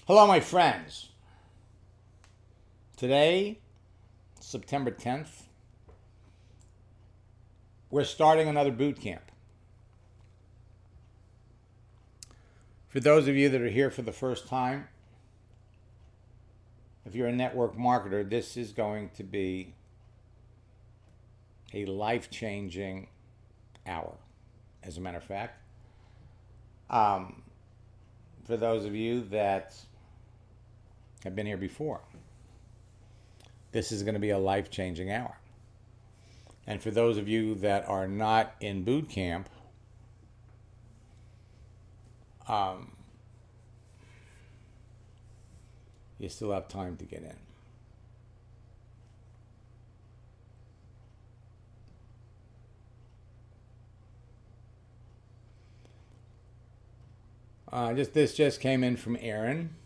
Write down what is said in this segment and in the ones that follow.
Hello, my friends. Today, September 10th, we're starting another boot camp. For those of you that are here for the first time, if you're a network marketer, this is going to be a life-changing hour, as a matter of fact. For those of you that have been here before, this is going to be a life-changing hour. And for those of you that are not in boot camp, you still have time to get in. This just came in from Aaron.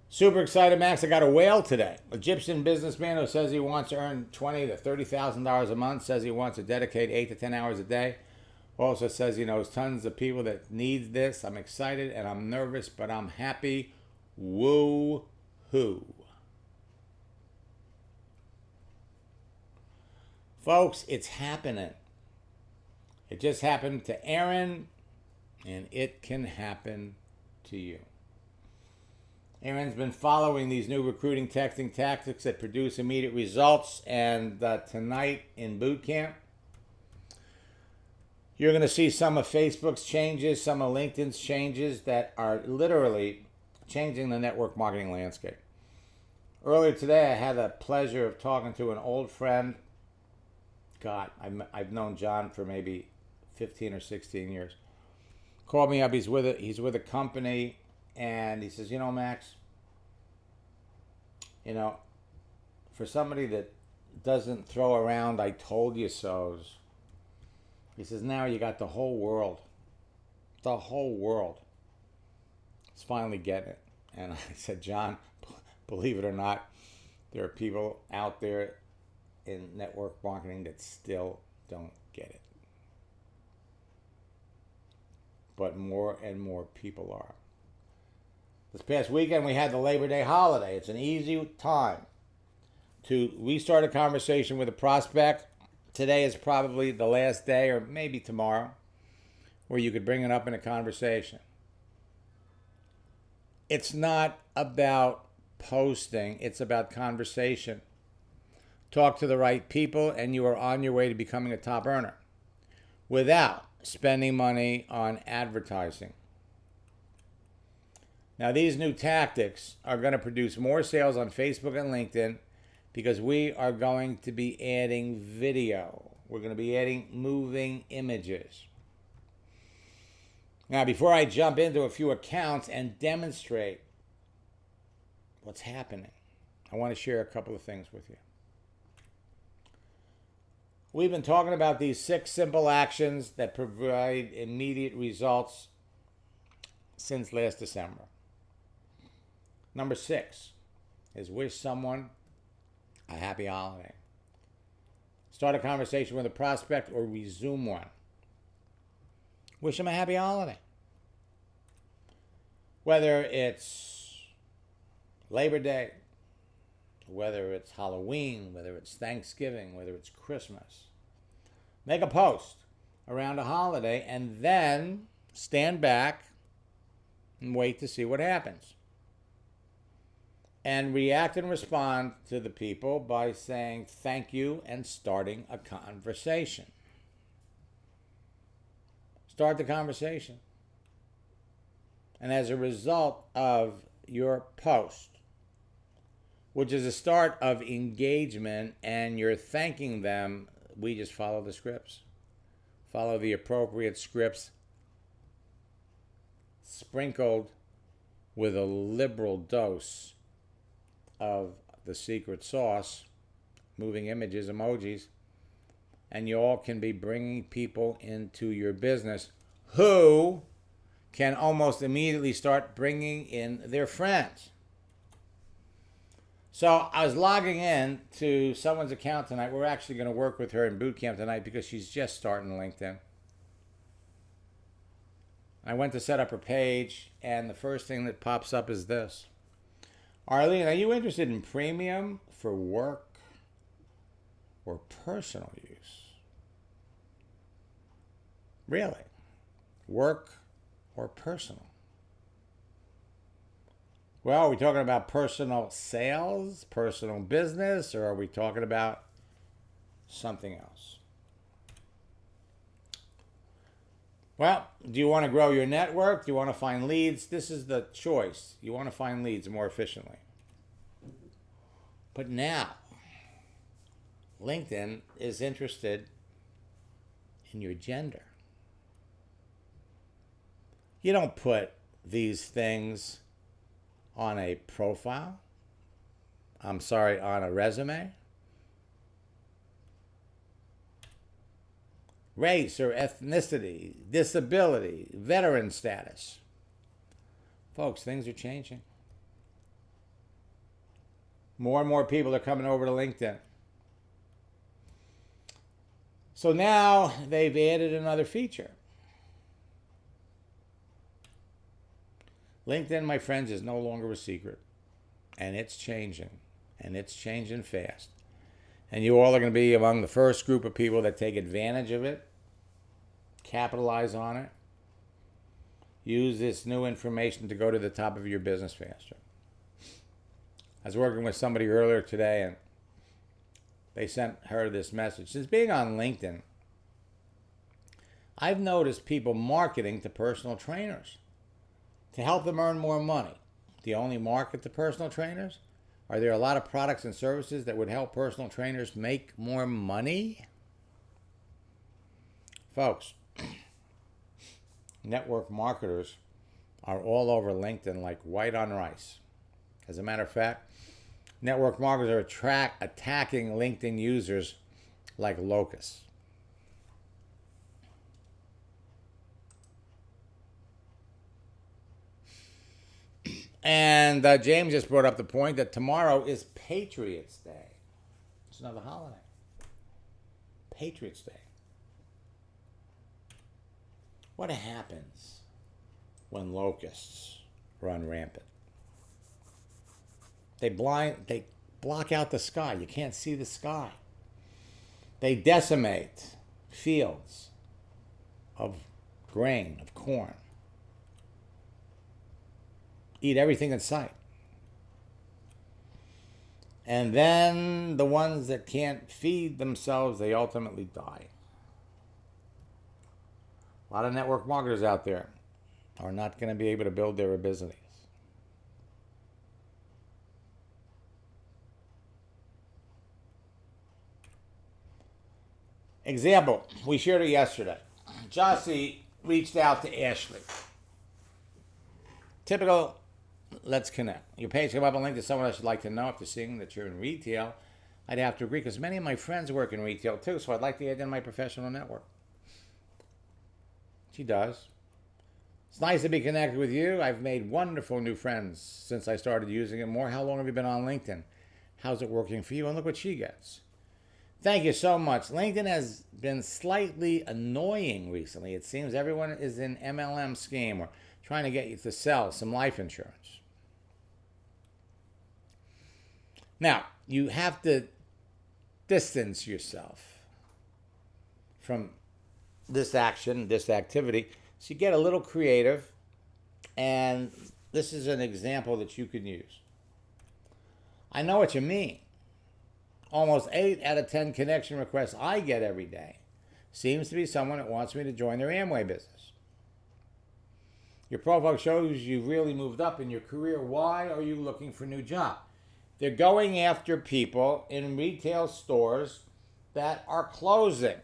Super excited, Max. I got a whale today. Egyptian businessman who says he wants to earn $20,000 to $30,000 a month, says he wants to dedicate 8 to 10 hours a day. Also says he knows tons of people that need this. I'm excited and I'm nervous, but I'm happy. Woo-hoo. Folks, it's happening. It just happened to Aaron, and it can happen to you. Aaron's been following these new recruiting texting tactics that produce immediate results, and tonight in boot camp, you're going to see some of Facebook's changes, some of LinkedIn's changes that are literally changing the network marketing landscape. Earlier today, I had the pleasure of talking to an old friend. God, I've known John for maybe 15 or 16 years. Called me up. He's with a company, and he says, Max, for somebody that doesn't throw around "I told you so's," he says, now you got the whole world. The whole world is finally getting it. And I said, John, believe it or not, there are people out there in network marketing that still don't get it. But more and more people are. This past weekend, we had the Labor Day holiday. It's an easy time to restart a conversation with a prospect. Today is probably the last day, or maybe tomorrow, where you could bring it up in a conversation. It's not about posting. It's about conversation. Talk to the right people, and you are on your way to becoming a top earner without spending money on advertising. Now, these new tactics are going to produce more sales on Facebook and LinkedIn because we are going to be adding video. We're going to be adding moving images. Now, before I jump into a few accounts and demonstrate what's happening, I want to share a couple of things with you. We've been talking about these 6 simple actions that provide immediate results since last December. Number 6 is wish someone a happy holiday. Start a conversation with a prospect or resume one. Wish them a happy holiday. Whether it's Labor Day, whether it's Halloween, whether it's Thanksgiving, whether it's Christmas. Make a post around a holiday and then stand back and wait to see what happens. And react and respond to the people by saying thank you and starting a conversation. Start the conversation. And as a result of your post, which is a start of engagement, and you're thanking them, we just follow the scripts. Follow the appropriate scripts, sprinkled with a liberal dose of the secret sauce, moving images, emojis, and you all can be bringing people into your business who can almost immediately start bringing in their friends. So I was logging in to someone's account tonight. We're actually going to work with her in boot camp tonight because she's just starting LinkedIn. I went to set up her page, and the first thing that pops up is this. Arlene, are you interested in premium for work or personal use? Really? Work or personal? Well, are we talking about personal sales, personal business, or are we talking about something else? Well, do you want to grow your network? Do you want to find leads? This is the choice. You want to find leads more efficiently. But now, LinkedIn is interested in your gender. You don't put these things on a profile. On a resume. Race or ethnicity, disability, veteran status. Folks, things are changing. More and more people are coming over to LinkedIn. So now they've added another feature. LinkedIn, my friends, is no longer a secret. And it's changing. And it's changing fast. And you all are going to be among the first group of people that take advantage of it, capitalize on it, use this new information to go to the top of your business faster. I was working with somebody earlier today, and they sent her this message. Since being on LinkedIn, I've noticed people marketing to personal trainers to help them earn more money. Do you only market to personal trainers? Are there a lot of products and services that would help personal trainers make more money? Folks, network marketers are all over LinkedIn like white on rice. As a matter of fact, network marketers are attacking LinkedIn users like locusts. And James just brought up the point that tomorrow is Patriots Day. It's another holiday. Patriots Day. What happens when locusts run rampant? They block out the sky. You can't see the sky. They decimate fields of grain, of corn. Eat everything in sight. And then the ones that can't feed themselves, they ultimately die. A lot of network marketers out there are not going to be able to build their business. Example, we shared it yesterday. Jossie reached out to Ashley. Typical, let's connect. Your page came up on LinkedIn. Someone else would like to know if they're seeing that you're in retail. I'd have to agree because many of my friends work in retail too, so I'd like to add in my professional network. She does. It's nice to be connected with you. I've made wonderful new friends since I started using it more. How long have you been on LinkedIn? How's it working for you? And look what she gets. Thank you so much. LinkedIn has been slightly annoying recently. It seems everyone is in MLM scheme or trying to get you to sell some life insurance. Now, you have to distance yourself from this action, this activity. So you get a little creative, and this is an example that you can use. I know what you mean. Almost 8 out of 10 connection requests I get every day seems to be someone that wants me to join their Amway business. Your profile shows you've really moved up in your career. Why are you looking for a new job? They're going after people in retail stores that are closing.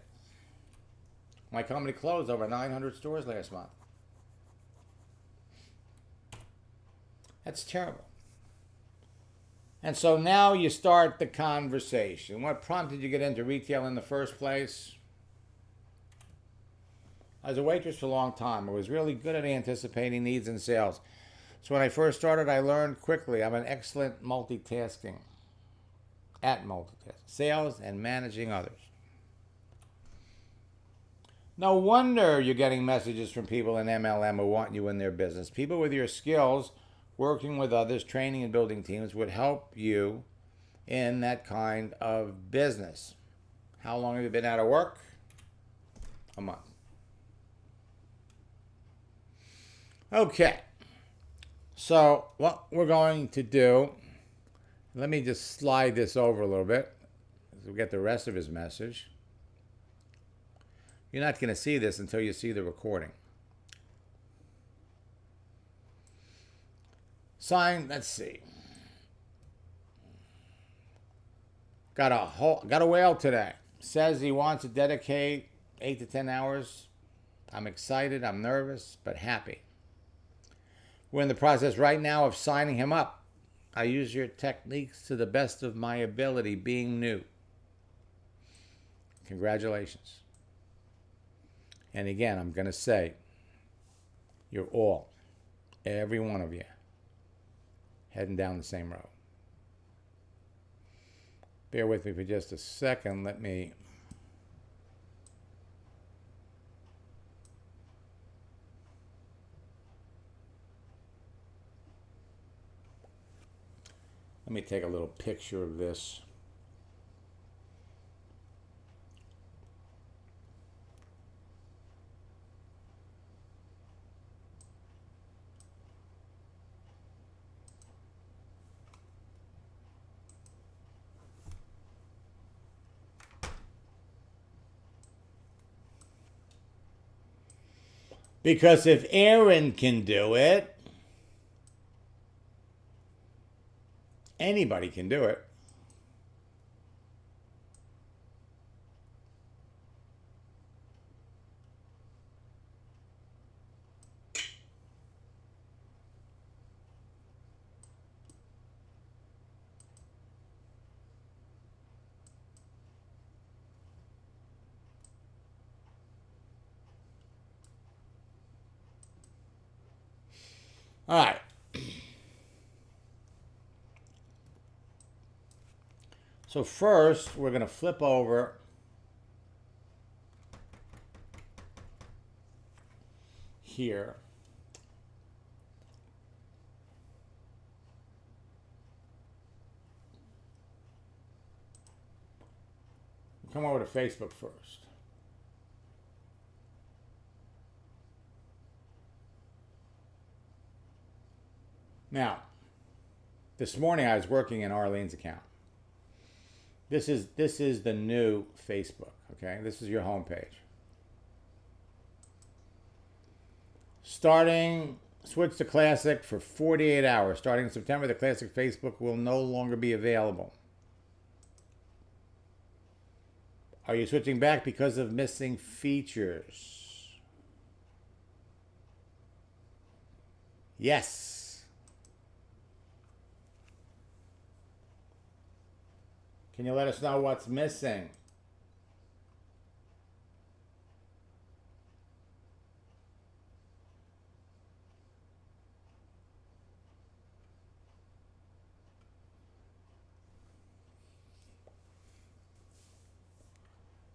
My company closed over 900 stores last month. That's terrible. And so now you start the conversation. What prompted you to get into retail in the first place? I was a waitress for a long time. I was really good at anticipating needs and sales. So when I first started, I learned quickly. I'm an excellent at multitasking. Sales and managing others. No wonder you're getting messages from people in MLM who want you in their business. People with your skills, working with others, training and building teams would help you in that kind of business. How long have you been out of work? A month. Okay. So what we're going to do, let me just slide this over a little bit so we get the rest of his message. You're not going to see this until you see the recording. Sign, let's see. Got a whale today. Says he wants to dedicate 8 to 10 hours. I'm excited, I'm nervous, but happy. We're in the process right now of signing him up. I use your techniques to the best of my ability, being new. Congratulations. And again, I'm going to say, you're all, every one of you, heading down the same road. Bear with me for just a second. Let me take a little picture of this. Because if Aaron can do it, anybody can do it. All right. So first, we're going to flip over here. Come over to Facebook first. Now, this morning I was working in Arlene's account. This is the new Facebook, okay? This is your homepage. Switch to Classic for 48 hours. Starting in September, the Classic Facebook will no longer be available. Are you switching back because of missing features? Yes. Can you let us know what's missing?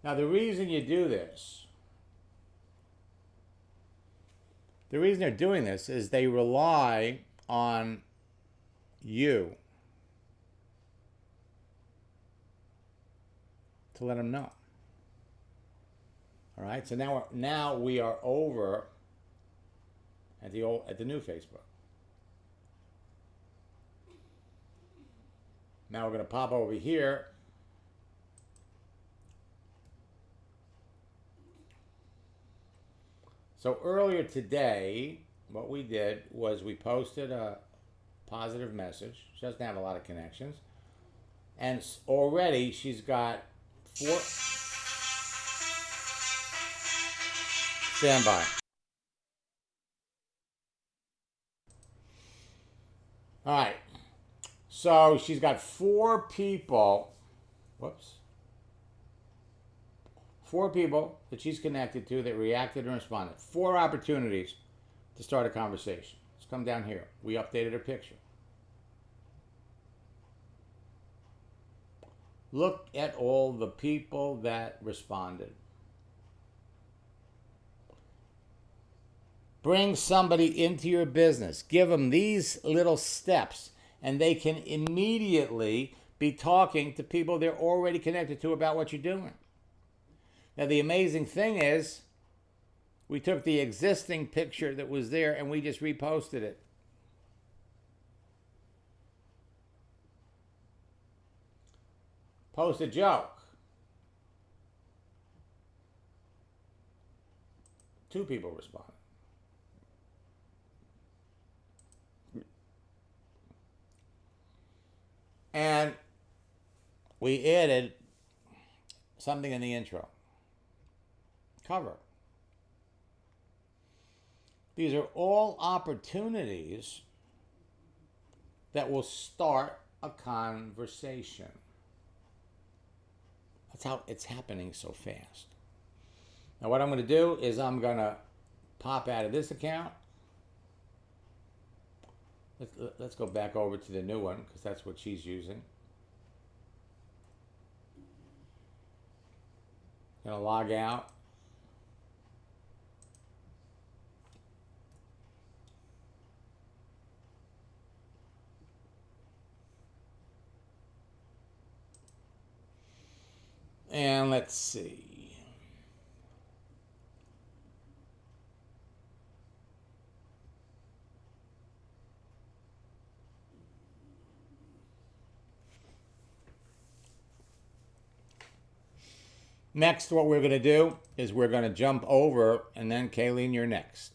Now, the reason you do this, the reason they're doing this is they rely on you to let them know. All right, so now we are over at the new Facebook. Now we're going to pop over here. So earlier today, what we did was we posted a positive message. She doesn't have a lot of connections. And already she's got 4... Stand by. All right. So she's got 4 people. Whoops. 4 people that she's connected to that reacted and responded. 4 opportunities to start a conversation. Let's come down here. We updated her picture. Look at all the people that responded. Bring somebody into your business. Give them these little steps, and they can immediately be talking to people they're already connected to about what you're doing. Now, the amazing thing is, we took the existing picture that was there and we just reposted it. Post a joke. 2 people responded. And we added something in the intro. Cover. These are all opportunities that will start a conversation. That's how it's happening so fast. Now what I'm going to do is I'm going to pop out of this account. Let's go back over to the new one because that's what she's using. Going to log out. And let's see. Next, what we're going to do is we're going to jump over, and then Kayleen, you're next.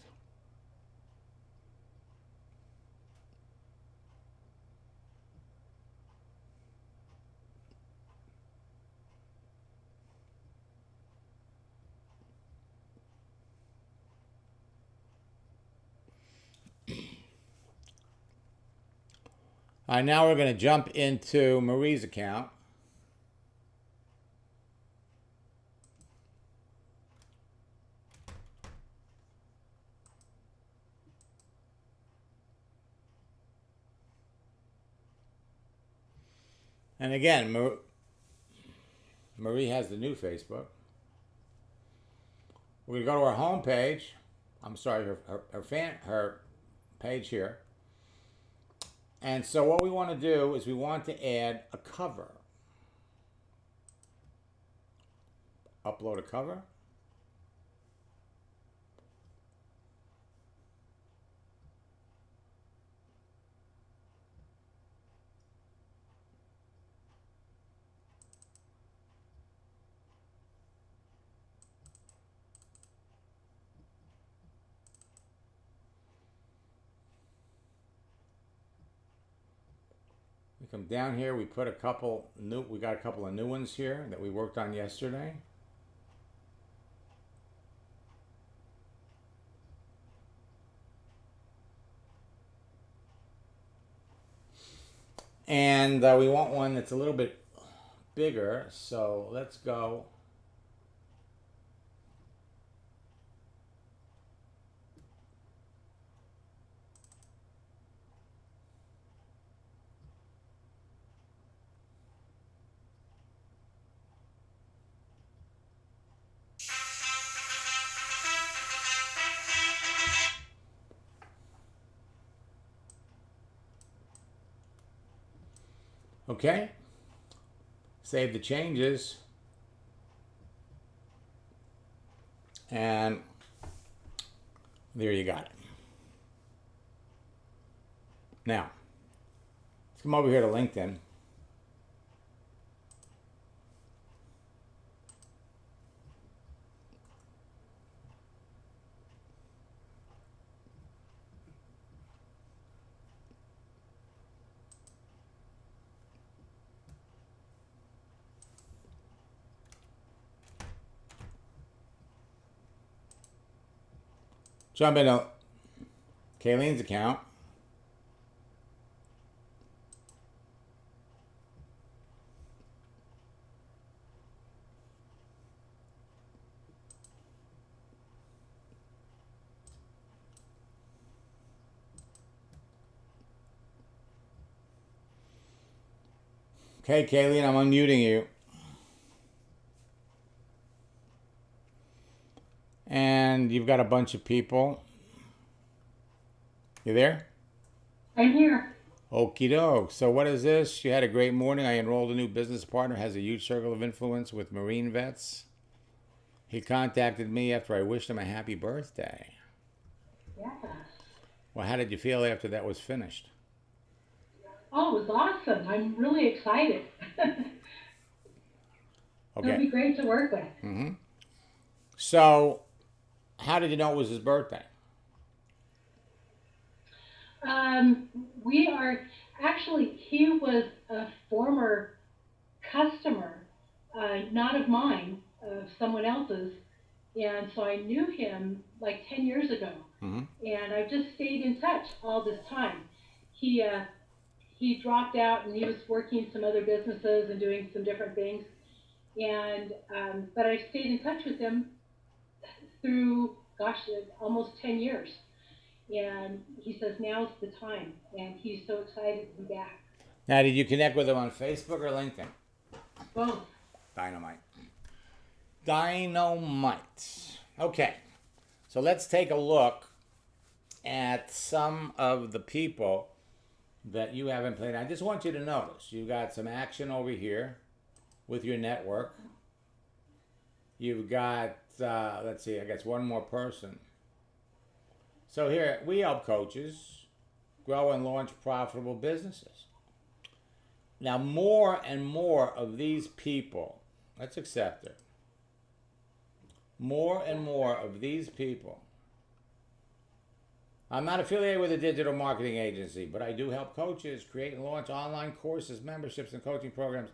All right, now we're going to jump into Marie's account. And again, Marie has the new Facebook. We're going to go to our home page. I'm sorry, her page here. And so what we want to do is we want to add a cover. Upload a cover. We come down here, we put we got a couple of new ones here that we worked on yesterday. And we want one that's a little bit bigger, so let's go. Okay, save the changes, and there you got it. Now, let's come over here to LinkedIn. Jump into Kayleen's account. Okay, Kayleen, I'm unmuting you. And you've got a bunch of people. You there? I'm here. Okie doke. So what is this? You had a great morning. I enrolled a new business partner, has a huge circle of influence with Marine vets. He contacted me after I wished him a happy birthday. Yes. Well, how did you feel after that was finished? Oh, it was awesome. I'm really excited. He'll Okay. be great to work with. So, how did you know it was his birthday? Um, we are actually, he was a former customer, not of mine, of someone else's. And so I knew him like 10 years ago. Mm-hmm. And I've just stayed in touch all this time. He, uh, he dropped out and he was working some other businesses and doing some different things. And but I stayed in touch with him through, gosh, almost 10 years. And he says now's the time, and he's so excited to be back. Now, did you connect with him on Facebook or LinkedIn? Both. Dynamite. Dynamite. Okay. So let's take a look at some of the people that you haven't played. I just want you to notice you've got some action over here with your network. You've got, let's see, I guess one more person. So here, we help coaches grow and launch profitable businesses. Now, more and more of these people, let's accept it. More and more of these people. I'm not affiliated with a digital marketing agency, but I do help coaches create and launch online courses, memberships, and coaching programs.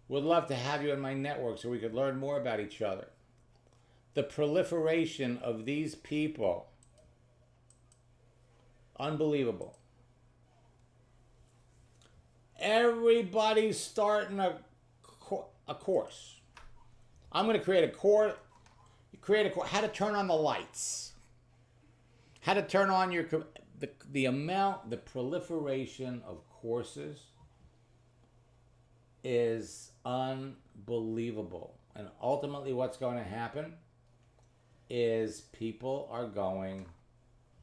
Would love to have you in my network so we could learn more about each other. The proliferation of these people, unbelievable. Everybody's starting a course. I'm going to create a course. How to turn on the lights. How to turn on your the proliferation of courses is unbelievable. And ultimately, what's going to happen is people are going.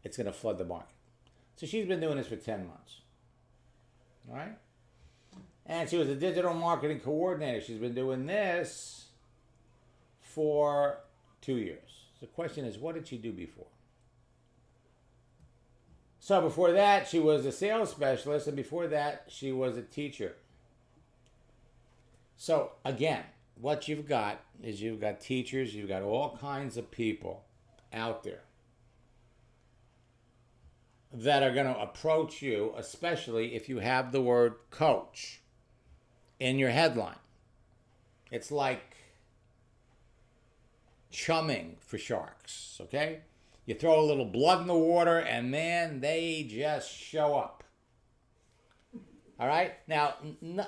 It's going to flood the market. So she's been doing this for 10 months. All right? And she was a digital marketing coordinator. She's been doing this for 2 years. The question is, what did she do before? So before that, she was a sales specialist, and before that, she was a teacher. So again, what you've got is you've got teachers, you've got all kinds of people out there that are going to approach you, especially if you have the word coach in your headline. It's like chumming for sharks, okay? You throw a little blood in the water and man, they just show up. All right? Now,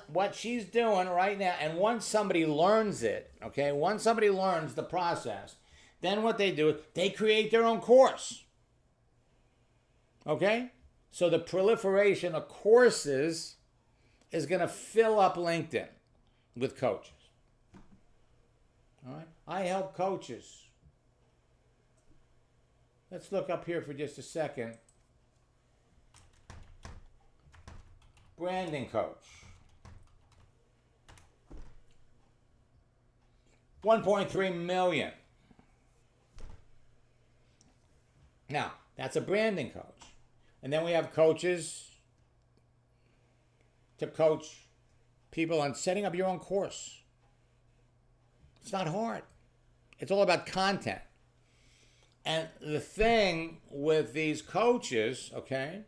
what she's doing right now, and once somebody learns it, okay, once somebody learns the process, then what they do is they create their own course. Okay? So the proliferation of courses is going to fill up LinkedIn with coaches. All right? I help coaches. Let's look up here for just a second. Branding coach. 1.3 million. Now, that's a branding coach. And then we have coaches to coach people on setting up your own course. It's not hard. It's all about content. And the thing with these coaches, okay,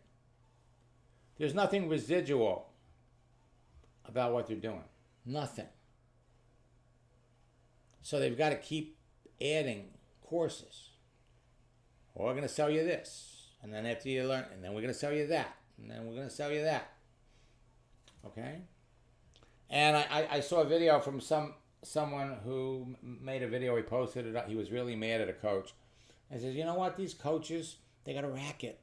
there's nothing residual about what they're doing. Nothing. So they've got to keep adding courses. Or we're going to sell you this. And then after you learn, and then we're going to sell you that. And then we're going to sell you that. Okay? And I saw a video from someone who made a video. He posted it up. He was really mad at a coach. And says, you know what? These coaches, they got a racket.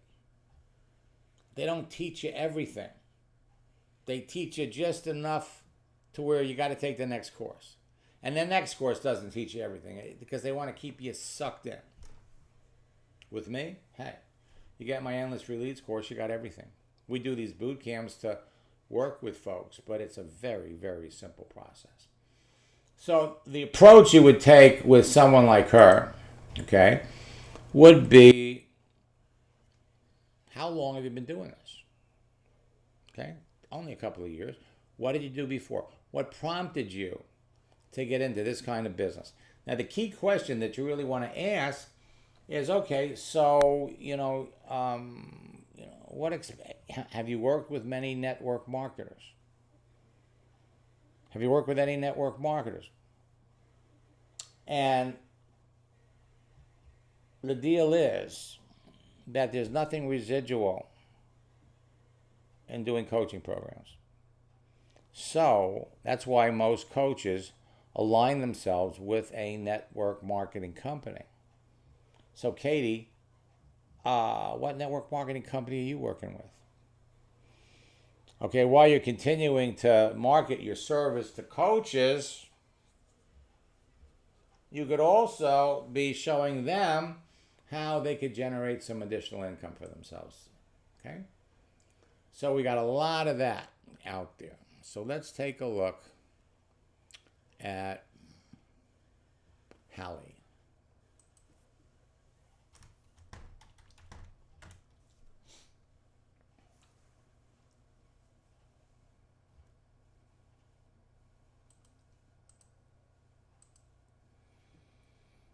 They don't teach you everything. They teach you just enough to where you got to take the next course. And the next course doesn't teach you everything because they want to keep you sucked in. With me, hey, You get my Endless Free Leads course, you got everything. We do these boot camps to work with folks, but it's a very, very simple process. So the approach you would take with someone like her, okay, would be, how long have you been doing this? Okay, only a couple of years. What did you do before? What prompted you to get into this kind of business? Now, the key question that you really want to ask is, okay, so, have you worked with many network marketers? Have you worked with any network marketers? And the deal is that there's nothing residual in doing coaching programs. So that's why most coaches align themselves with a network marketing company. So Katie, what network marketing company are you working with? Okay, while you're continuing to market your service to coaches, you could also be showing them how they could generate some additional income for themselves. Okay? So we got a lot of that out there. So let's take a look at Hallie.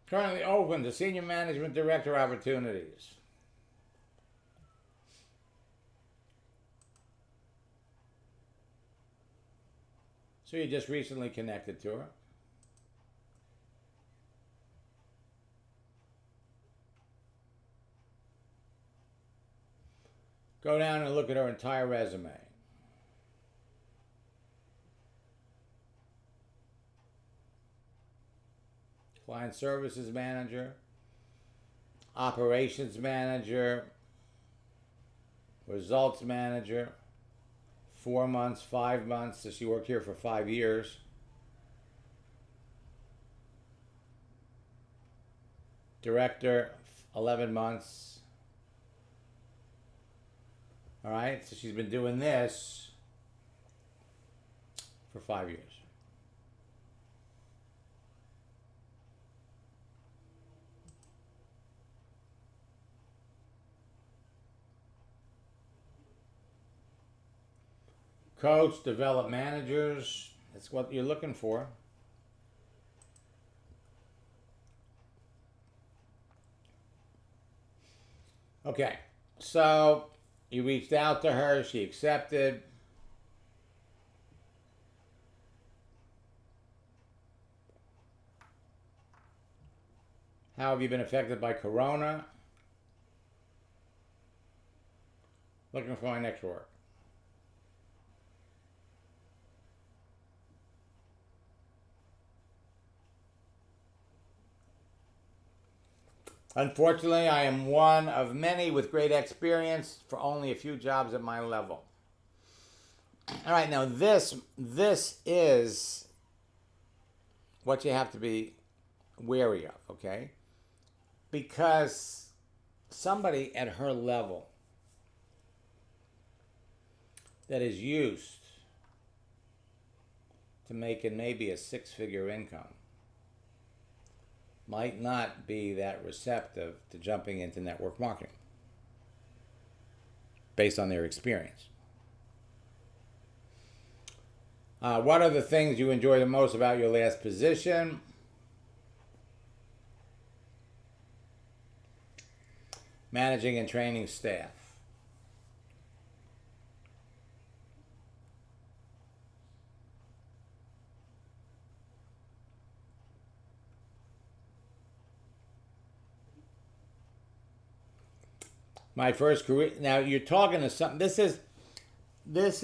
Currently open to senior management director opportunities. So you just recently connected to her. Go down and look at her entire resume. Client services manager, operations manager, results manager, 4 months, 5 months, so she worked here for 5 years. Director, 11 months. All right, so she's been doing this for 5 years. Coach, develop managers. That's what you're looking for. Okay, so you reached out to her. She accepted. How have you been affected by Corona? Looking for my next work. Unfortunately, I am one of many with great experience for only a few jobs at my level. All right, now this is what you have to be wary of, okay? Because somebody at her level that is used to making maybe a 6-figure income might not be that receptive to jumping into network marketing based on their experience. What are the things you enjoy the most about your last position? Managing and training staff. My first career. Now you're talking to something. This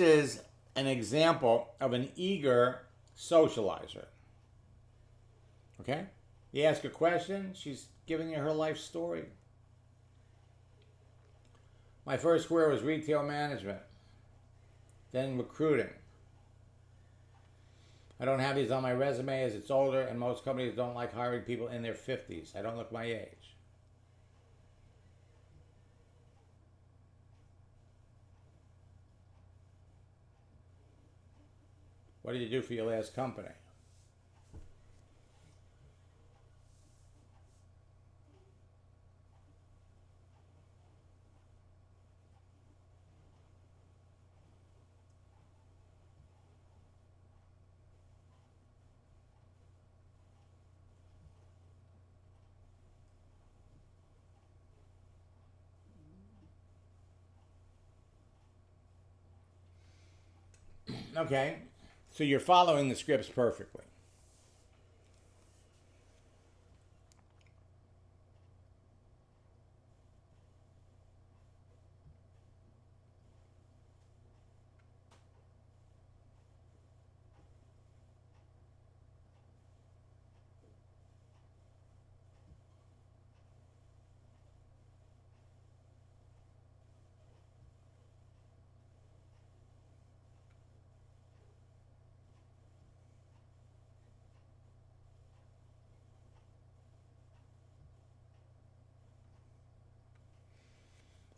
is an example of an eager socializer. Okay? You ask a question, she's giving you her life story. My first career was retail management, then recruiting. I don't have these on my resume as it's older, and most companies don't like hiring people in their 50s. I don't look my age. What did you do for your last company? Okay, so you're following the scripts perfectly.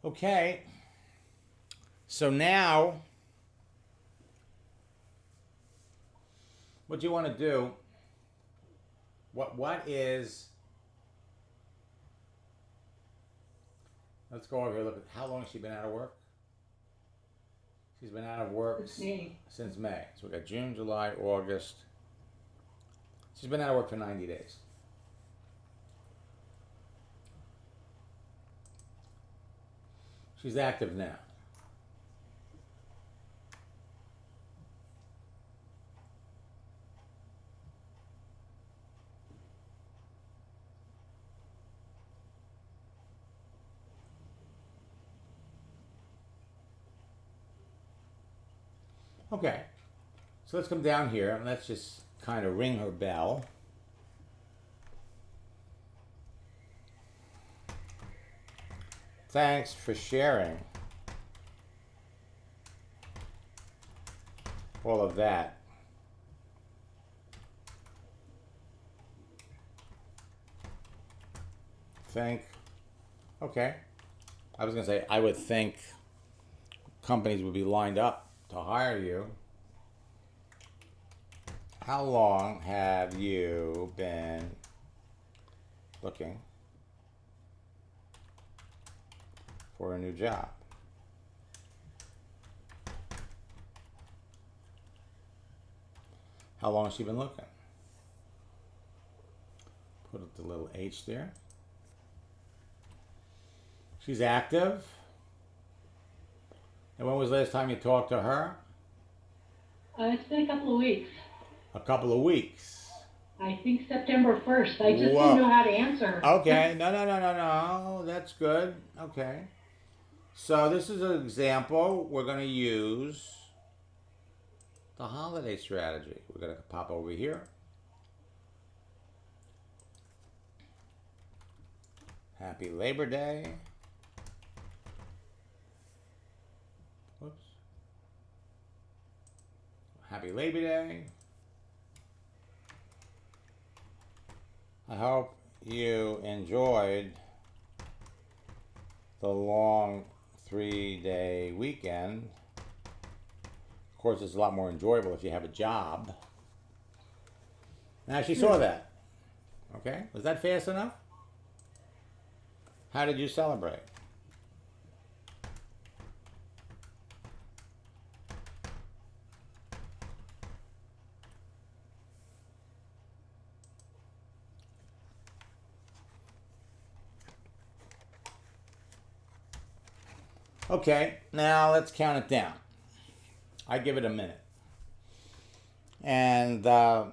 Okay, so now what you want to do, what is, let's go over here, look at how long has she been out of work? She's been out of work since May. So we got June, July, August. She's been out of work for 90 days. She's active now. Okay, so let's come down here and let's just kind of ring her bell. Thanks for sharing all of that. Okay. I was going to say, I would think companies would be lined up to hire you. How long have you been looking for a new job? How long has she been looking? Put the little H there. She's active. And when was the last time you talked to her? It's been a couple of weeks. A couple of weeks. I think September 1st. I just didn't know how to answer. Okay. No. That's good. Okay. So this is an example. We're going to use the holiday strategy. We're going to pop over here. Happy Labor Day. Whoops. Happy Labor Day. I hope you enjoyed the long 3-day weekend. Of course, it's a lot more enjoyable if you have a job. Now, she saw that. Okay? Was that fast enough? How did you celebrate? Okay, now let's count it down. I give it a minute. And you're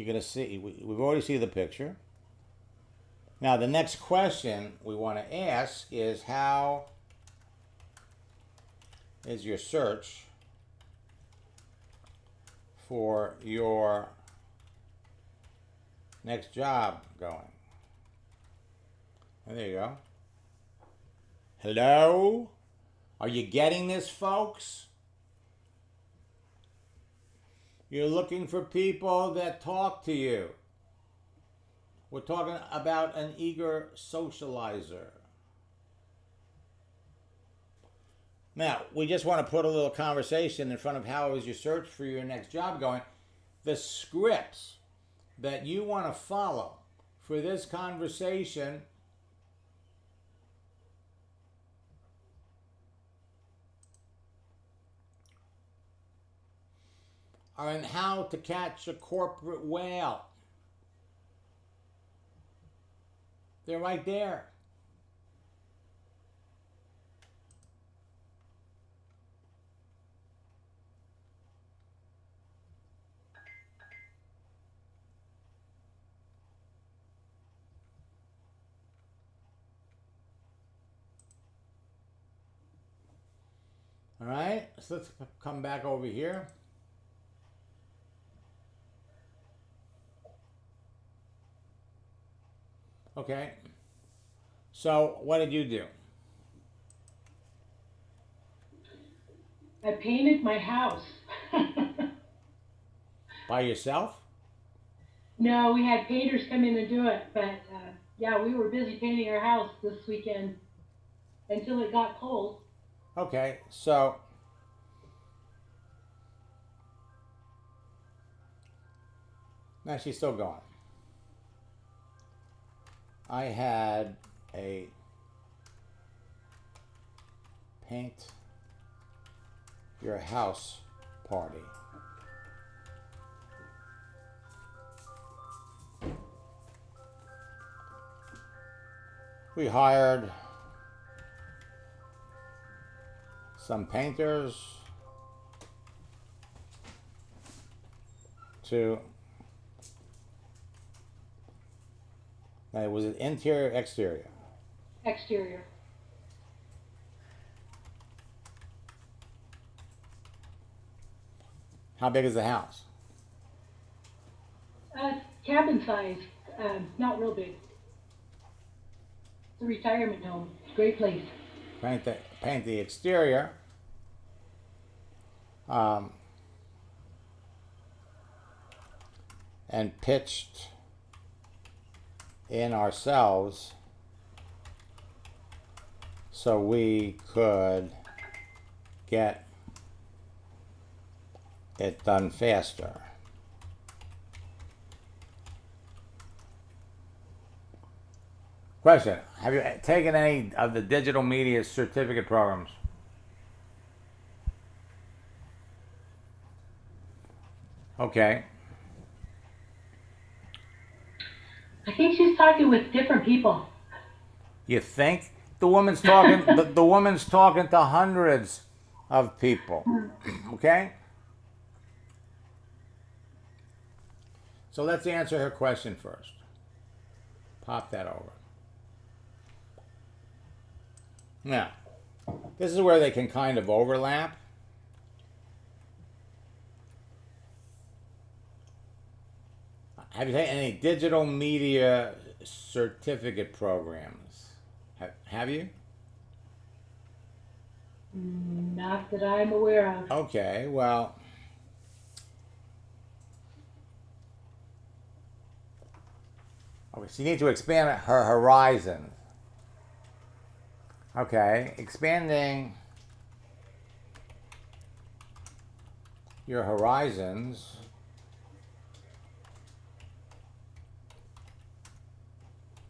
going to see, we've already seen the picture. Now, the next question we want to ask is, how is your search for your next job going? And there you go. Hello? Are you getting this, folks? You're looking for people that talk to you. We're talking about an eager socializer. Now, we just want to put a little conversation in front of how is your search for your next job going. The scripts that you want to follow for this conversation are in How to Catch a Corporate Whale. They're right there. All right, so let's come back over here. Okay, so what did you do? I painted my house. By yourself? No, we had painters come in and do it, but yeah, we were busy painting our house this weekend until it got cold. Okay, so now she's still going. I had a paint your house party. We hired some painters to, was it interior, exterior? Exterior. How big is the house? Cabin size, not real big. It's a retirement home. Great place. Paint the exterior. And pitched in ourselves so we could get it done faster. Question: have you taken any of the digital media certificate programs? Okay. I think she's talking with different people. You think? The woman's talking. the woman's talking to hundreds of people. Okay. So let's answer her question first. Pop that over. Now, this is where they can kind of overlap. Have you taken any digital media certificate programs? Have you? Not that I'm aware of. Okay, well, okay, so you need to expand her horizon. Okay, expanding your horizons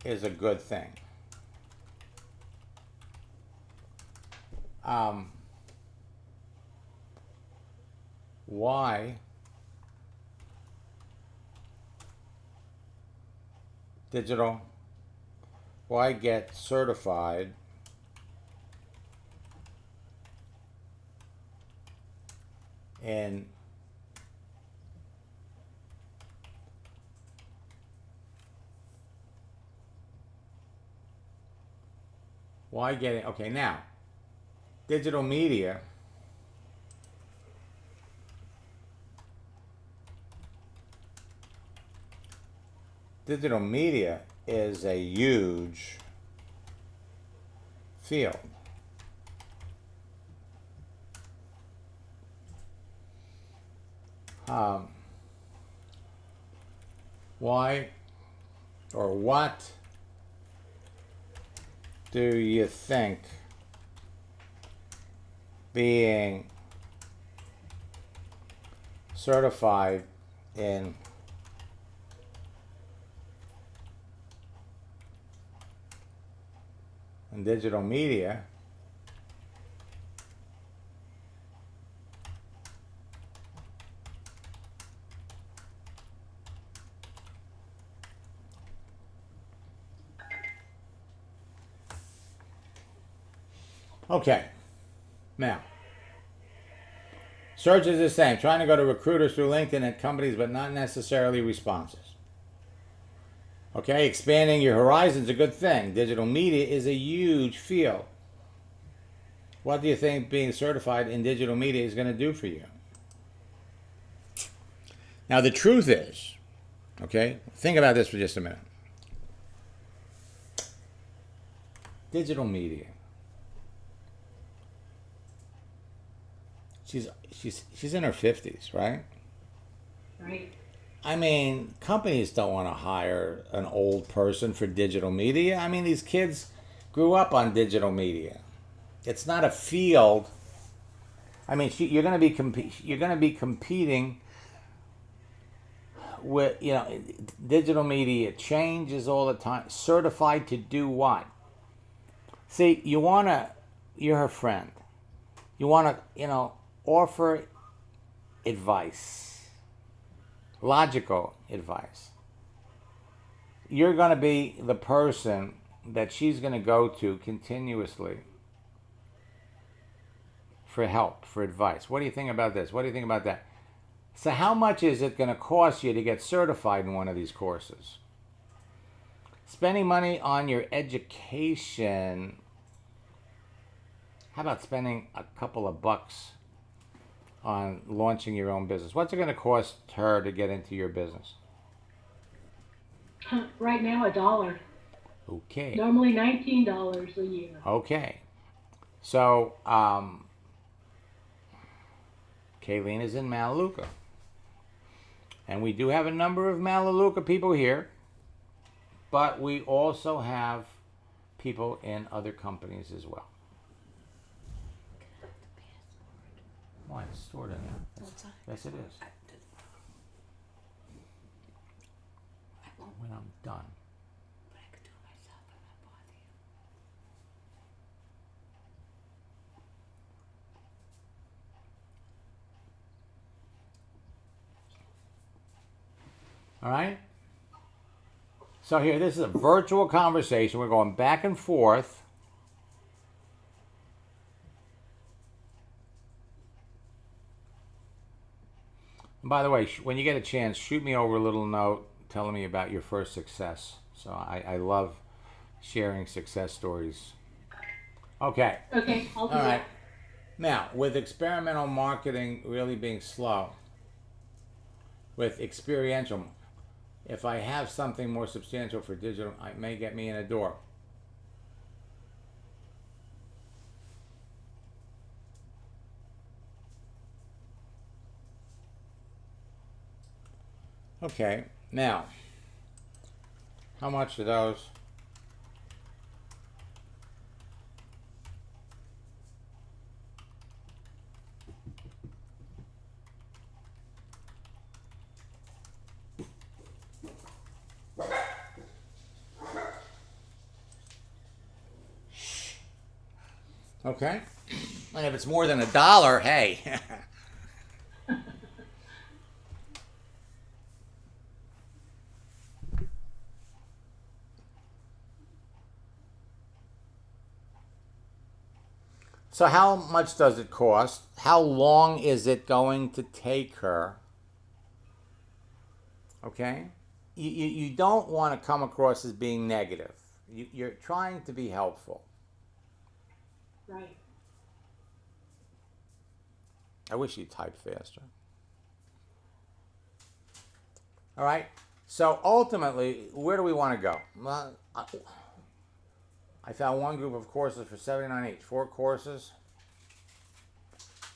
is a good thing. Why digital? Why get certified in why getting, okay, now digital media is a huge field. Why or what do you think being certified in digital media Okay, now, search is the same. Trying to go to recruiters through LinkedIn at companies, but not necessarily responses. Okay, expanding your horizons is a good thing. Digital media is a huge field. What do you think being certified in digital media is going to do for you? Now, the truth is, okay, think about this for just a minute. Digital media. She's in her 50s, right? Right. I mean, companies don't want to hire an old person for digital media. I mean, these kids grew up on digital media. It's not a field. I mean, you're going to be competing with, digital media changes all the time. Certified to do what? See, you're her friend. You want to, offer advice, logical advice. You're going to be the person that she's going to go to continuously for help, for advice. What do you think about this? What do you think about that? So how much is it going to cost you to get certified in one of these courses? Spending money on your education. How about spending a couple of bucks on launching your own business? What's it going to cost her to get into your business? Right now, $1. Okay. Normally $19 a year. Okay. So, Kayleen is in Melaleuca. And we do have a number of Melaleuca people here. But we also have people in other companies as well. Why? It's stored in there. Yes, it is. When I'm done. But I could do it myself. I'm not bothering you. All right? So here, this is a virtual conversation. We're going back and forth. And by the way, when you get a chance, shoot me over a little note telling me about your first success. So I love sharing success stories. Okay. Okay, I'll do All that. right. Now, with experimental marketing really being slow, with experiential, if I have something more substantial for digital, it may get me in a door. Okay, now, how much are those? Okay, and if it's more than $1, hey. So how much does it cost? How long is it going to take her? Okay? You don't want to come across as being negative. You're trying to be helpful. Right. I wish you'd type faster. All right? So ultimately, where do we want to go? Well, I found one group of courses for $79 each. 4 courses,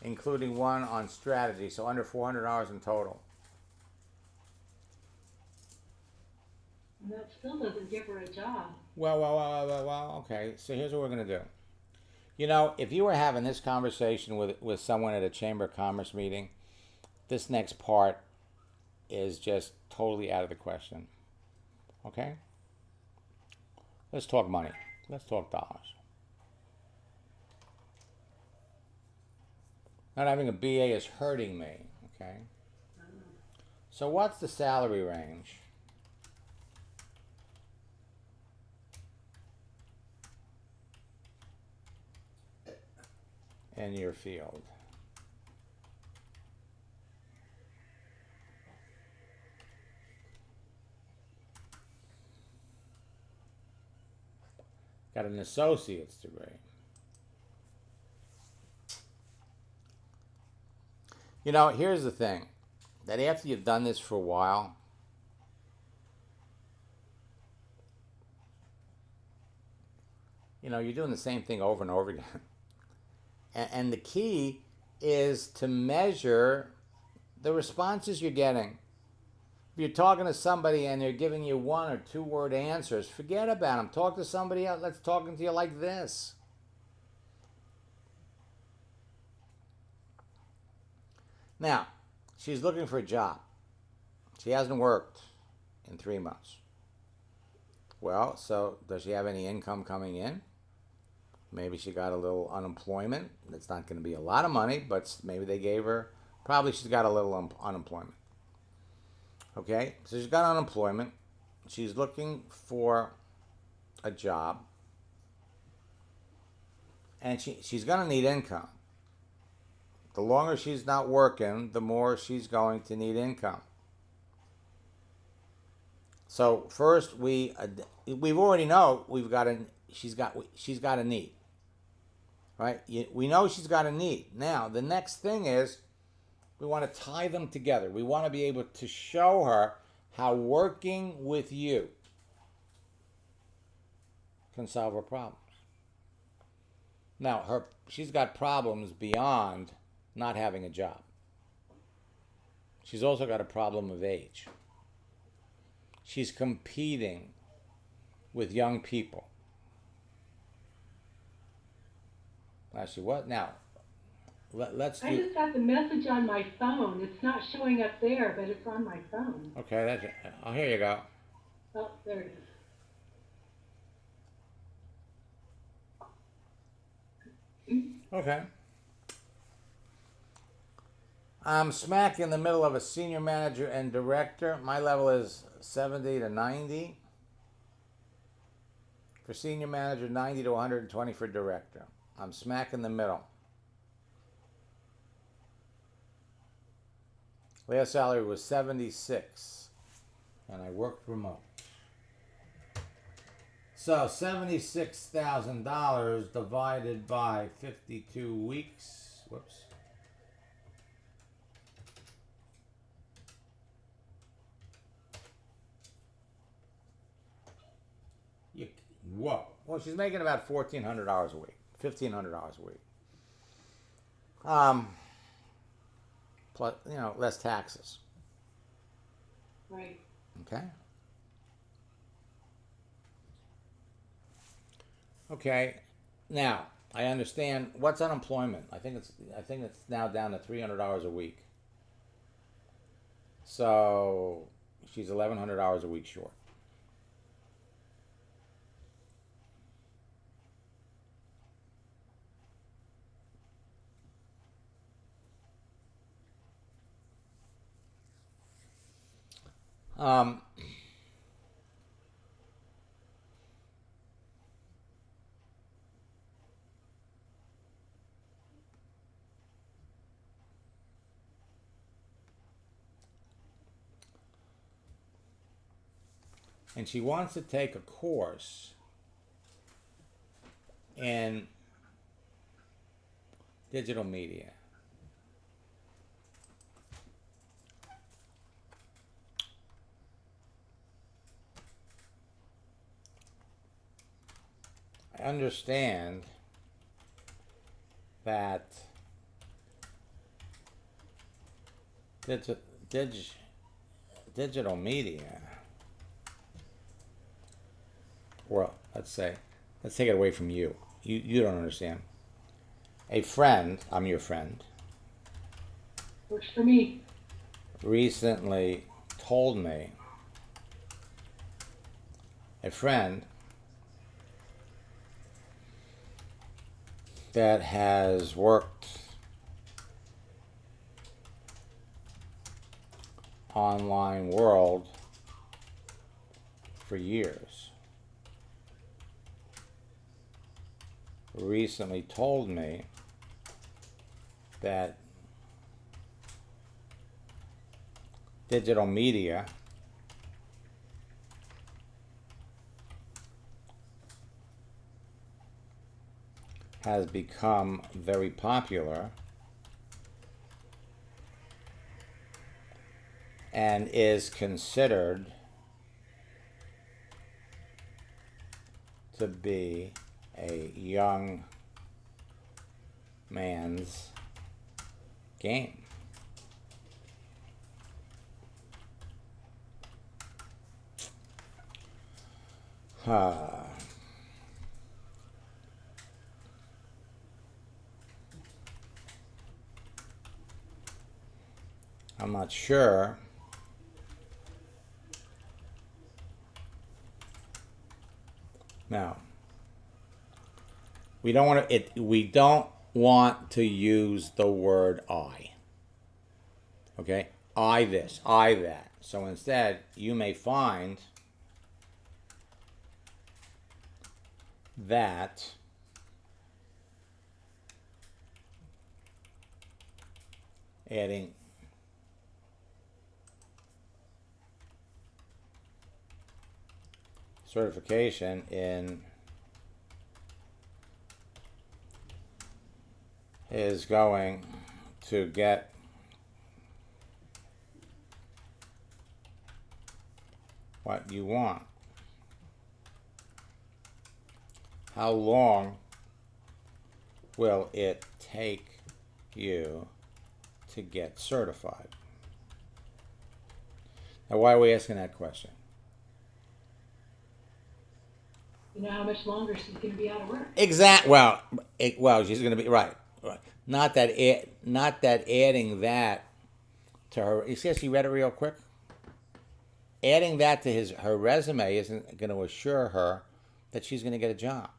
including one on strategy, so under $400 in total. And that still doesn't give her a job. Well, okay. So here's what we're going to do. You know, if you were having this conversation with someone at a Chamber of Commerce meeting, this next part is just totally out of the question. Okay? Let's talk money. Let's talk dollars. Not having a BA is hurting me. Okay? So what's the salary range? In your field? Got an associate's degree. You know, here's the thing. That after you've done this for a while, you know, you're doing the same thing over and over again. And the key is to measure the responses you're getting. If you're talking to somebody and they're giving you 1 or 2 word answers, forget about them. Talk to somebody else that's talking to you like this. Now, she's looking for a job. She hasn't worked in 3 months. Well, so does she have any income coming in? Maybe she got a little unemployment. It's not going to be a lot of money, but maybe they gave her, probably she's got a little unemployment. Okay, so she's got unemployment. She's looking for a job. And she's going to need income. The longer she's not working, the more she's going to need income. So first, we've already know she's got a need, right? We know she's got a need. Now the next thing is we want to tie them together. We want to be able to show her how working with you can solve her problems. Now she's got problems beyond not having a job. She's also got a problem of age. She's competing with young people. Actually, what now? Let's do. I just got the message on my phone. It's not showing up there, but it's on my phone. Okay, that's it. Oh, here you go. Oh, there it is. Okay. I'm smack in the middle of a senior manager and director. My level is 70 to 90. For senior manager, 90 to 120 for director. I'm smack in the middle. Last salary was 76, and I worked remote. So $76,000 divided by 52 weeks. Whoops. Whoa. Well, she's making about $1,400 a week, $1,500 a week. Plus, less taxes. Right. Okay. Okay. Now, I understand what's unemployment. I think it's now down to $300 a week. So she's $1,100 a week short. And she wants to take a course in digital media. I understand that digital media, well, let's take it away from you. You don't understand. A friend, I'm your friend, Works for me. recently told me, a friend that has worked online world for years, recently told me that digital media has become very popular and is considered to be a young man's game. I'm not sure now. We don't want to. We don't want to use the word "I." Okay, I this, I that. So instead, you may find that adding certification in is going to get what you want. How long will it take you to get certified? Now, why are we asking that question? You know how much longer she's going to be out of work. Well, she's going to be right. Not that adding that to her. You see, she read it real quick. Adding that to her resume isn't going to assure her that she's going to get a job.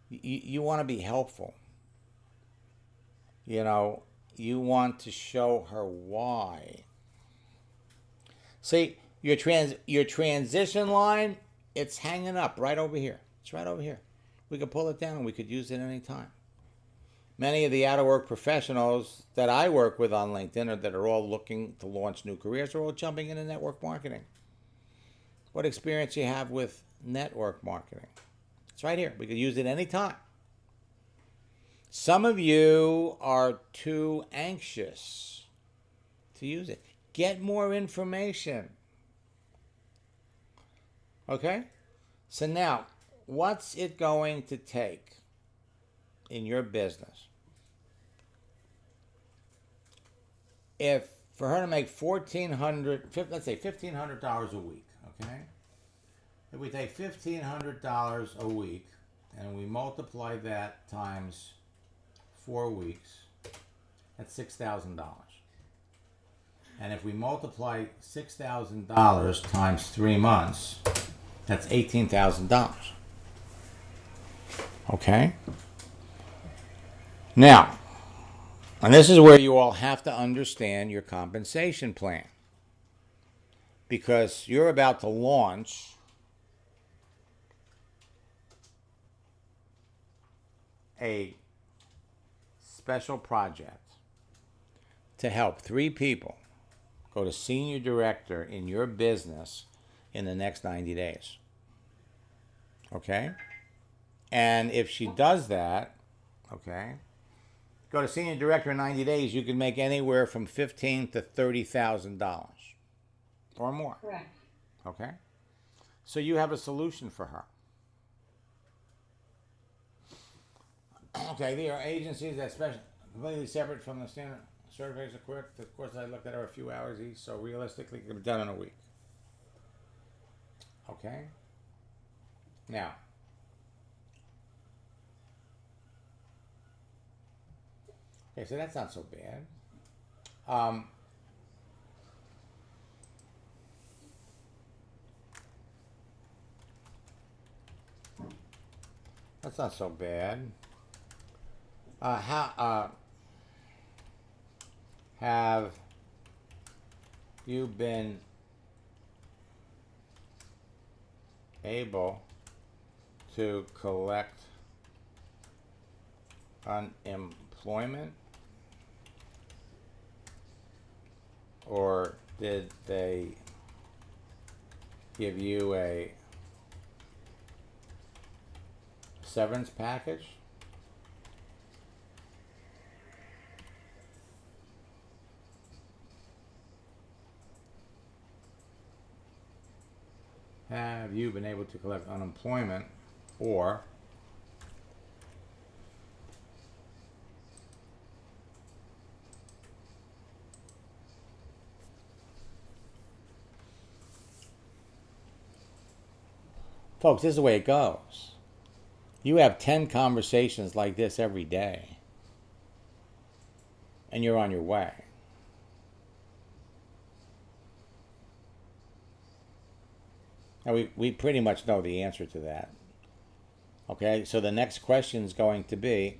You want to be helpful. You know, you want to show her why. See, your transition line, it's hanging up right over here. It's right over here. We could pull it down and we could use it any time. Many of the out-of-work professionals that I work with on LinkedIn or that are all looking to launch new careers are all jumping into network marketing. What experience you have with network marketing? It's right here. We could use it any time. Some of you are too anxious to use it. Get more information. Okay? So now, what's it going to take in your business if for her to make let's say $1,500 a week, okay? If we take $1,500 a week and we multiply that times 4 weeks, that's $6,000. And if we multiply $6,000 times 3 months, that's $18,000. Okay? Now, and this is where you all have to understand your compensation plan. Because you're about to launch a special project to help 3 people go to senior director in your business in the next 90 days. Okay? And if she does that, okay, go to senior director in 90 days, you can make anywhere from $15,000 to $30,000 or more. Correct. Okay? So you have a solution for her. Okay, there are agencies that special completely separate from the standard surveys are quick. Of course, I looked at her a few hours each, so realistically, it can be done in a week. Okay? Now, Okay, so that's not so bad. That's not so bad. Have you been able to collect unemployment, or did they give you a severance package? Have you been able to collect unemployment, or folks, this is the way it goes. You have 10 conversations like this every day, and you're on your way. Now, we pretty much know the answer to that. Okay, so the next question is going to be,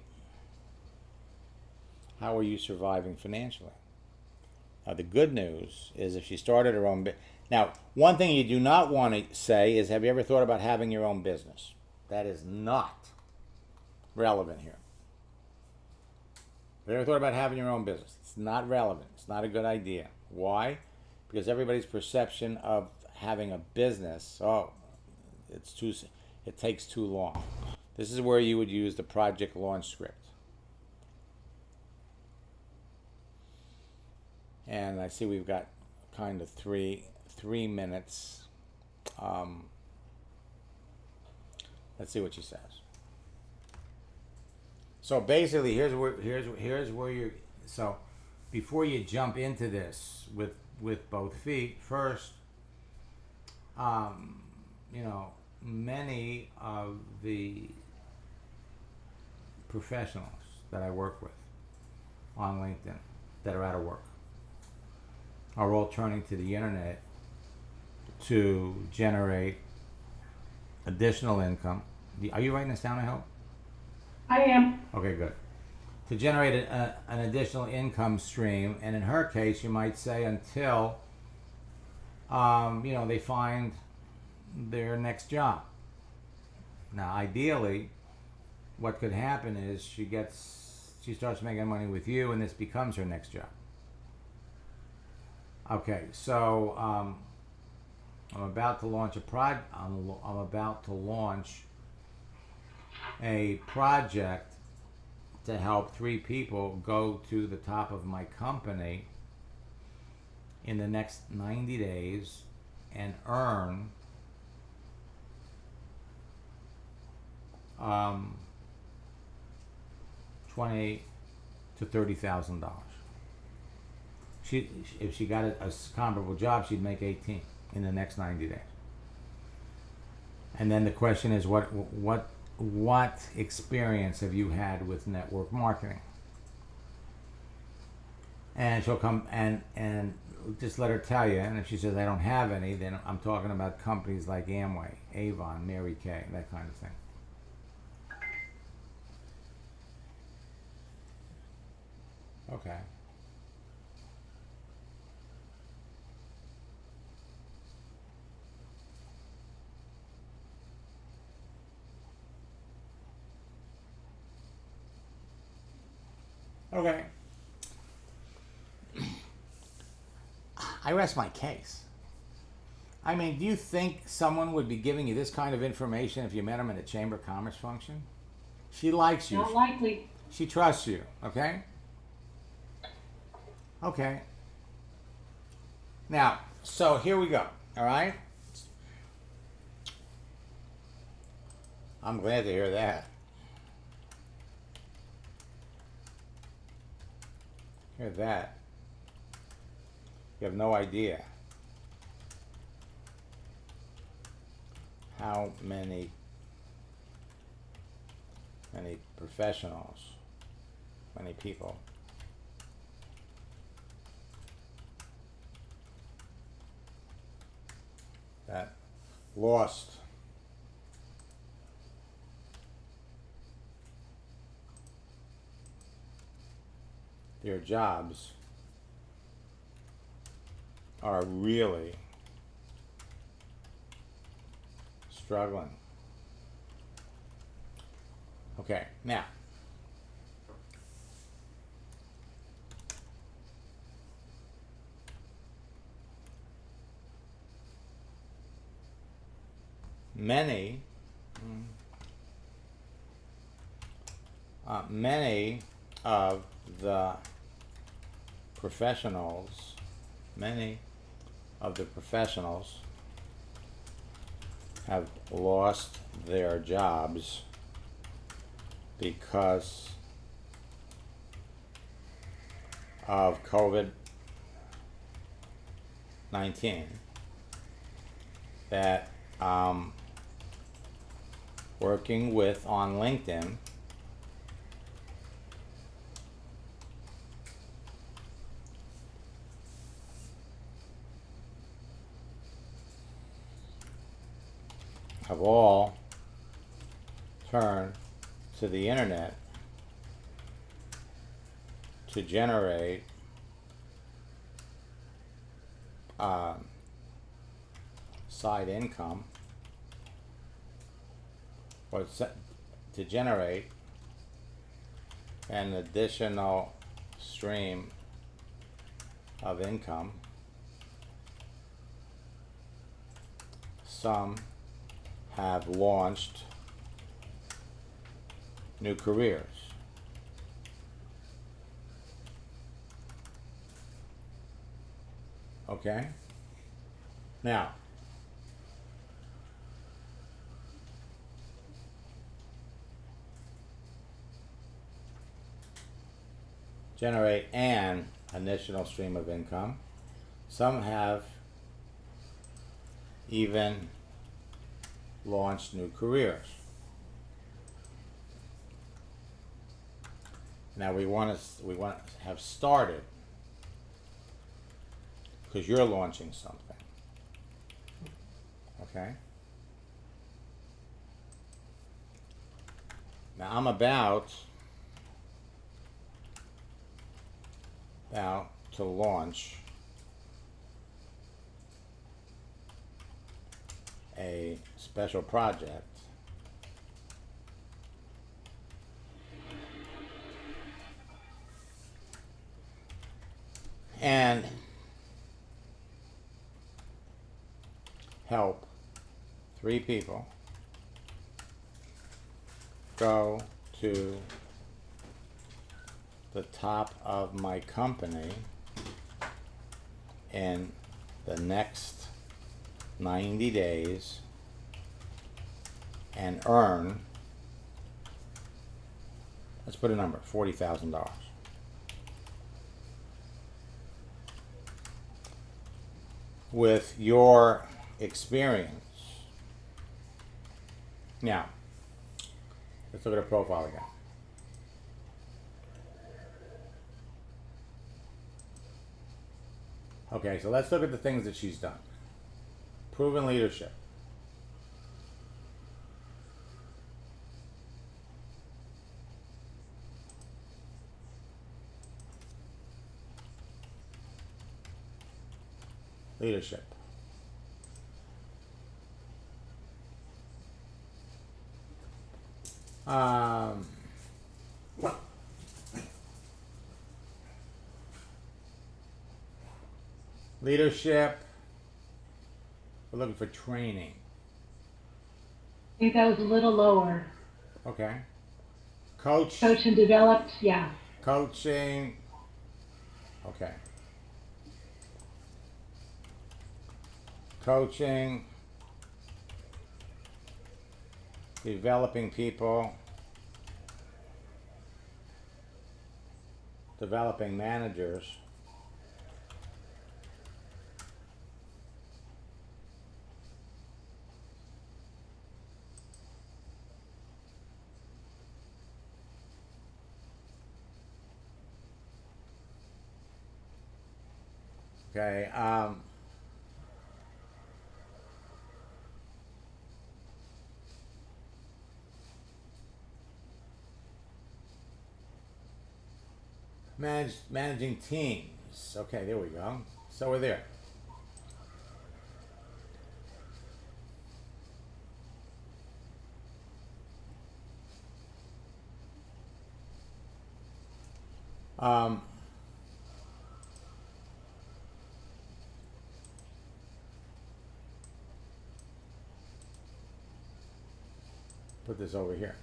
how are you surviving financially? Now, the good news is if she started her own business. Now, one thing you do not want to say is, have you ever thought about having your own business? That is not relevant here. Have you ever thought about having your own business? It's not relevant. It's not a good idea. Why? Because everybody's perception of having a business, it takes too long. This is where you would use the project launch script. And I see we've got kind of three minutes. Let's see what she says. So basically, here's where you're. So before you jump into this with both feet, first, many of the professionals that I work with on LinkedIn that are out of work are all turning to the internet to generate additional income. Are you writing this down, I hope? I am. Okay, good. To generate an additional income stream, and in her case, you might say until, they find their next job. Now, ideally, what could happen is she starts making money with you, and this becomes her next job. Okay, so I'm about to launch I'm about to launch a project to help 3 people go to the top of my company in the next 90 days and earn $20,000 to $30,000. If she got a comparable job, she'd make 18 in the next 90 days. And then the question is, what experience have you had with network marketing? And she'll come and just let her tell you. And if she says I don't have any, then I'm talking about companies like Amway, Avon, Mary Kay, that kind of thing. Okay. Okay. I rest my case. I mean, do you think someone would be giving you this kind of information if you met them at a Chamber of Commerce function? She likes you. Not likely. She trusts you, okay? Okay. Now, so here we go, all right? I'm glad to hear that. Hear that. You have no idea how many professionals, many people lost their jobs are really struggling. Okay, now, many of the professionals, have lost their jobs because of COVID-19 that working with on LinkedIn have all turned to the internet to generate side income, or to generate an additional stream of income. Some have launched new careers. Okay? Now, generate an additional stream of income. Some have even launched new careers. Now we want to have started, because you're launching something. Okay? Now I'm about to launch a special project and help 3 people go to the top of my company in the next 90 days and earn, let's put a number, $40,000. With your experience. Now, let's look at her profile again. Okay, so let's look at the things that she's done. Proven leadership. Leadership. Leadership. We're looking for training. I think that was a little lower. Okay. Coach and developed, yeah. Coaching. Okay. Coaching. Developing people. Developing managers. Okay, Managing teams. Okay, there we go. So we're there. Um, put this over here.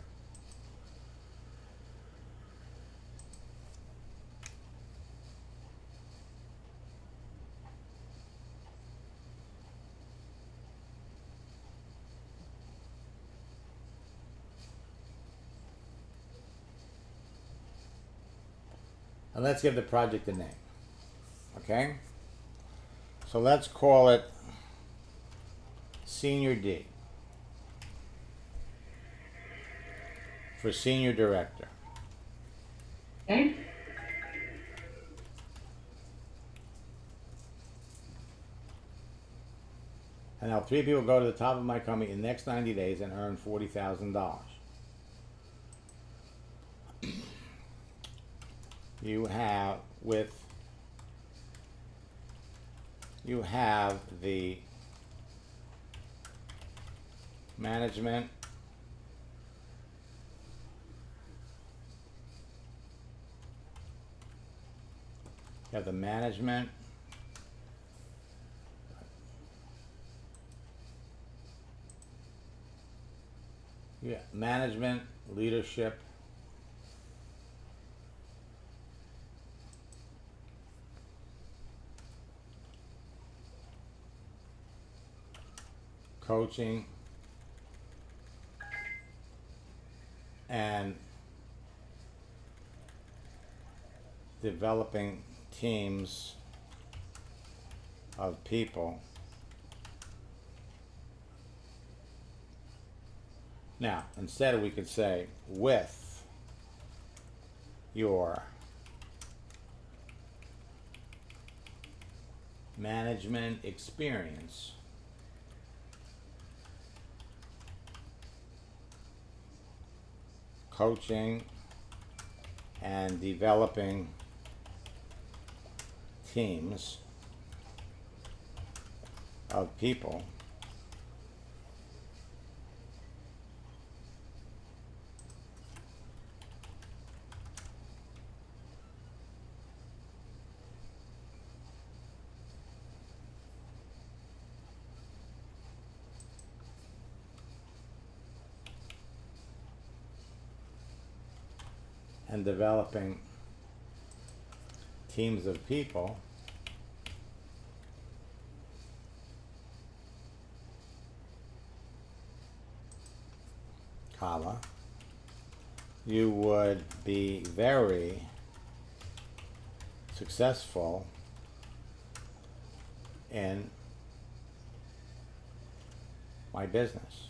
And let's give the project a name. Okay? So let's call it Senior D for Senior Director. Okay? And now 3 people go to the top of my company in the next 90 days and earn $40,000. You have the management, management, leadership, coaching, and developing teams of people. Now, instead we could say with your management experience, coaching and developing teams of people, and developing teams of people, comma, you would be very successful in my business.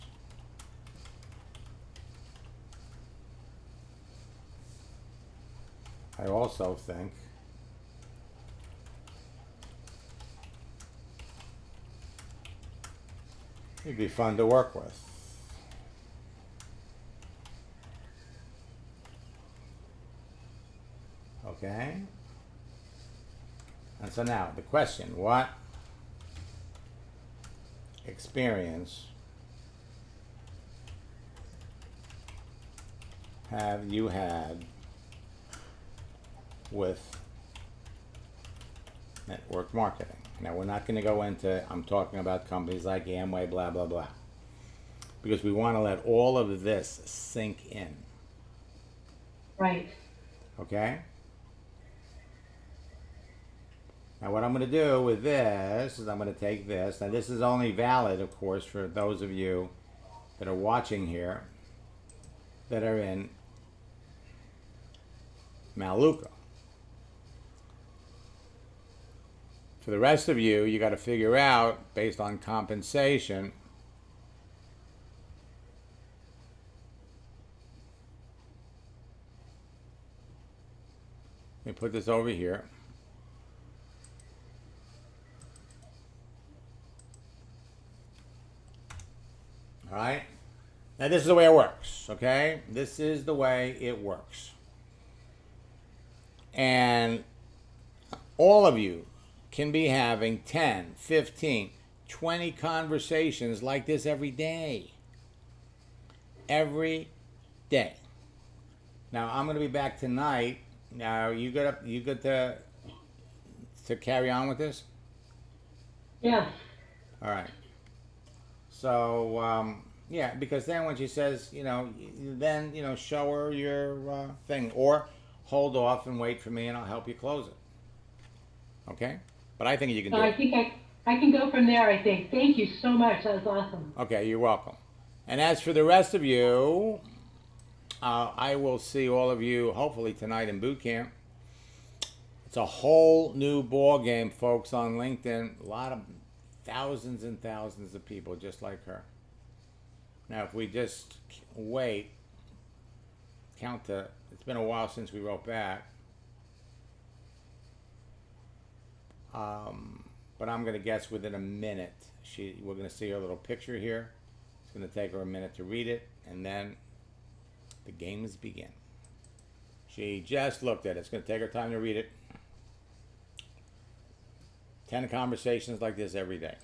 I also think you'd be fun to work with. Okay? And so now, the question, what experience have you had with network marketing? Now, we're not going to go into, I'm talking about companies like Amway, blah, blah, blah, because we want to let all of this sink in. Right. Okay? Now, what I'm going to do with this is I'm going to take this. Now, this is only valid, of course, for those of you that are watching here that are in Melaleuca. For the rest of you, you got to figure out, based on compensation, let me put this over here. All right? Now, this is the way it works, okay? This is the way it works. And all of you can be having 10, 15, 20 conversations like this every day. Every day. Now, I'm going to be back tonight. Now, you good to carry on with this? Yeah. All right. So, yeah, because then when she says, then, show her your thing. Or hold off and wait for me and I'll help you close it. Okay? But I think you can do I it. think I can go from there, I think. Thank you so much. That was awesome. Okay, you're welcome. And as for the rest of you, I will see all of you hopefully tonight in boot camp. It's a whole new ball game, folks, on LinkedIn. A lot of thousands and thousands of people just like her. Now, if we just wait, it's been a while since we wrote back. But I'm going to guess within a minute, we're going to see her little picture here. It's going to take her a minute to read it, and then the games begin. She just looked at it. It's going to take her time to read it. 10 conversations like this every day.